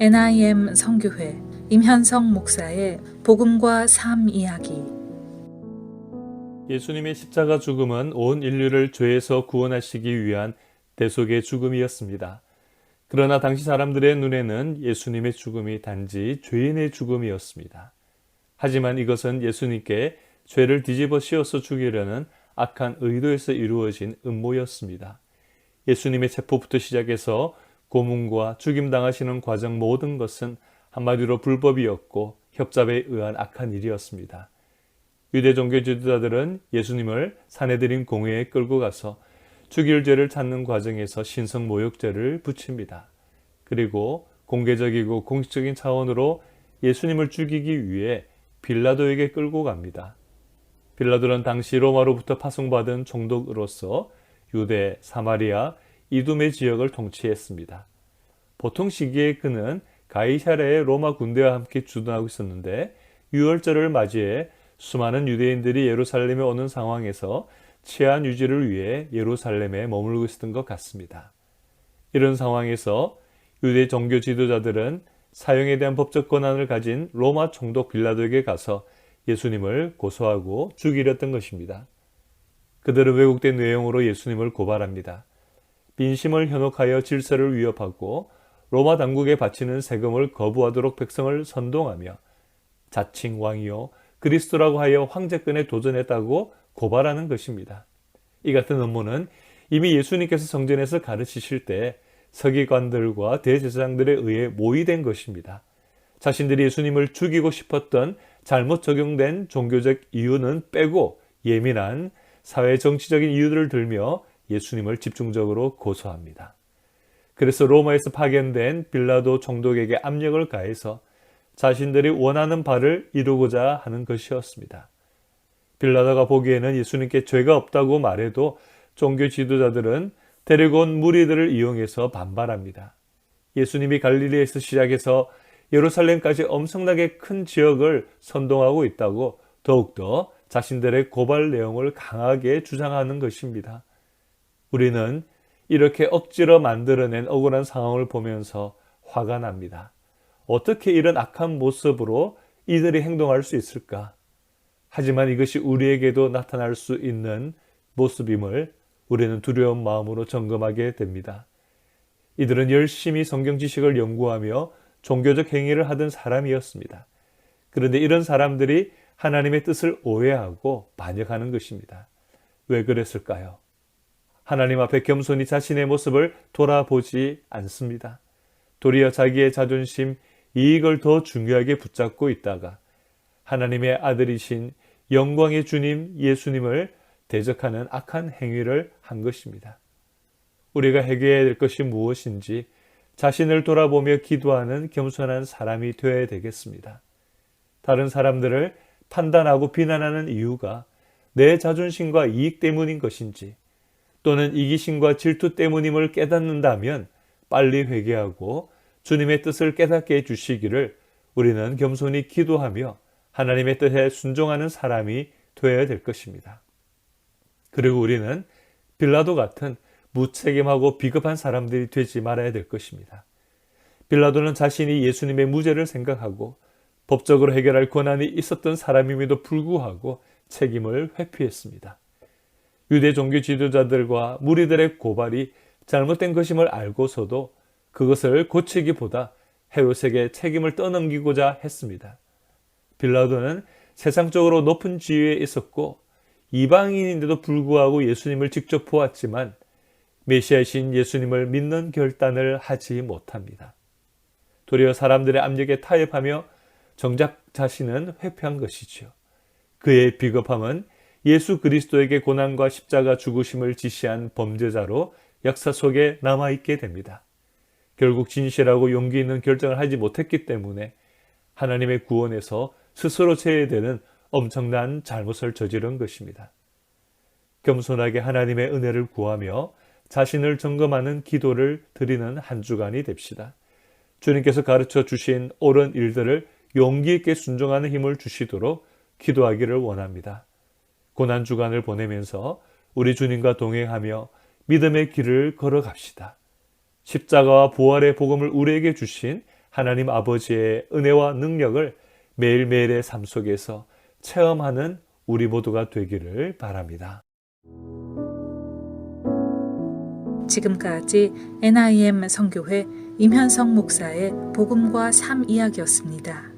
NIM 선교회 임현성 목사의 복음과 삶 이야기. 예수님의 십자가 죽음은 온 인류를 죄에서 구원하시기 위한 대속의 죽음이었습니다. 그러나 당시 사람들의 눈에는 예수님의 죽음이 단지 죄인의 죽음이었습니다. 하지만 이것은 예수님께 죄를 뒤집어 씌워서 죽이려는 악한 의도에서 이루어진 음모였습니다. 예수님의 체포부터 시작해서 고문과 죽임당하시는 과정 모든 것은 한마디로 불법이었고 협잡에 의한 악한 일이었습니다. 유대 종교 지도자들은 예수님을 사내들인 공회에 끌고 가서 죽일 죄를 찾는 과정에서 신성 모욕죄를 붙입니다. 그리고 공개적이고 공식적인 차원으로 예수님을 죽이기 위해 빌라도에게 끌고 갑니다. 빌라도는 당시 로마로부터 파송받은 총독으로서 유대, 사마리아, 이두메 지역을 통치했습니다. 보통 시기에 그는 가이사랴의 로마 군대와 함께 주둔하고 있었는데 유월절을 맞이해 수많은 유대인들이 예루살렘에 오는 상황에서 치안 유지를 위해 예루살렘에 머물고 있었던 것 같습니다. 이런 상황에서 유대 종교 지도자들은 사형에 대한 법적 권한을 가진 로마 총독 빌라도에게 가서 예수님을 고소하고 죽이려 했던 것입니다. 그들은 왜곡된 내용으로 예수님을 고발합니다. 민심을 현혹하여 질서를 위협하고 로마 당국에 바치는 세금을 거부하도록 백성을 선동하며 자칭 왕이요 그리스도라고 하여 황제권에 도전했다고 고발하는 것입니다. 이 같은 음모는 이미 예수님께서 성전에서 가르치실 때 서기관들과 대제사장들에 의해 모의된 것입니다. 자신들이 예수님을 죽이고 싶었던 잘못 적용된 종교적 이유는 빼고 예민한 사회 정치적인 이유들을 들며 예수님을 집중적으로 고소합니다. 그래서 로마에서 파견된 빌라도 총독에게 압력을 가해서 자신들이 원하는 바를 이루고자 하는 것이었습니다. 빌라도가 보기에는 예수님께 죄가 없다고 말해도 종교 지도자들은 데리고 온 무리들을 이용해서 반발합니다. 예수님이 갈릴리에서 시작해서 예루살렘까지 엄청나게 큰 지역을 선동하고 있다고 더욱더 자신들의 고발 내용을 강하게 주장하는 것입니다. 우리는 이렇게 억지로 만들어낸 억울한 상황을 보면서 화가 납니다. 어떻게 이런 악한 모습으로 이들이 행동할 수 있을까? 하지만 이것이 우리에게도 나타날 수 있는 모습임을 우리는 두려운 마음으로 점검하게 됩니다. 이들은 열심히 성경 지식을 연구하며 종교적 행위를 하던 사람이었습니다. 그런데 이런 사람들이 하나님의 뜻을 오해하고 반역하는 것입니다. 왜 그랬을까요? 하나님 앞에 겸손히 자신의 모습을 돌아보지 않습니다. 도리어 자기의 자존심, 이익을 더 중요하게 붙잡고 있다가 하나님의 아들이신 영광의 주님 예수님을 대적하는 악한 행위를 한 것입니다. 우리가 회개해야 될 것이 무엇인지 자신을 돌아보며 기도하는 겸손한 사람이 되어야 되겠습니다. 다른 사람들을 판단하고 비난하는 이유가 내 자존심과 이익 때문인 것인지 또는 이기심과 질투 때문임을 깨닫는다면 빨리 회개하고 주님의 뜻을 깨닫게 해주시기를 우리는 겸손히 기도하며 하나님의 뜻에 순종하는 사람이 되어야 될 것입니다. 그리고 우리는 빌라도 같은 무책임하고 비겁한 사람들이 되지 말아야 될 것입니다. 빌라도는 자신이 예수님의 무죄를 생각하고 법적으로 해결할 권한이 있었던 사람임에도 불구하고 책임을 회피했습니다. 유대 종교 지도자들과 무리들의 고발이 잘못된 것임을 알고서도 그것을 고치기보다 헤롯에게 책임을 떠넘기고자 했습니다. 빌라도는 세상적으로 높은 지위에 있었고 이방인인데도 불구하고 예수님을 직접 보았지만 메시아이신 예수님을 믿는 결단을 하지 못합니다. 도리어 사람들의 압력에 타협하며 정작 자신은 회피한 것이죠. 그의 비겁함은 예수 그리스도에게 고난과 십자가 죽으심을 지시한 범죄자로 역사 속에 남아있게 됩니다. 결국 진실하고 용기 있는 결정을 하지 못했기 때문에 하나님의 구원에서 스스로 제외되는 엄청난 잘못을 저지른 것입니다. 겸손하게 하나님의 은혜를 구하며 자신을 점검하는 기도를 드리는 한 주간이 됩시다. 주님께서 가르쳐 주신 옳은 일들을 용기 있게 순종하는 힘을 주시도록 기도하기를 원합니다. 고난 주간을 보내면서 우리 주님과 동행하며 믿음의 길을 걸어갑시다. 십자가와 부활의 복음을 우리에게 주신 하나님 아버지의 은혜와 능력을 매일매일의 삶 속에서 체험하는 우리 모두가 되기를 바랍니다. 지금까지 NIM 선교회 임현성 목사의 복음과 삶 이야기였습니다.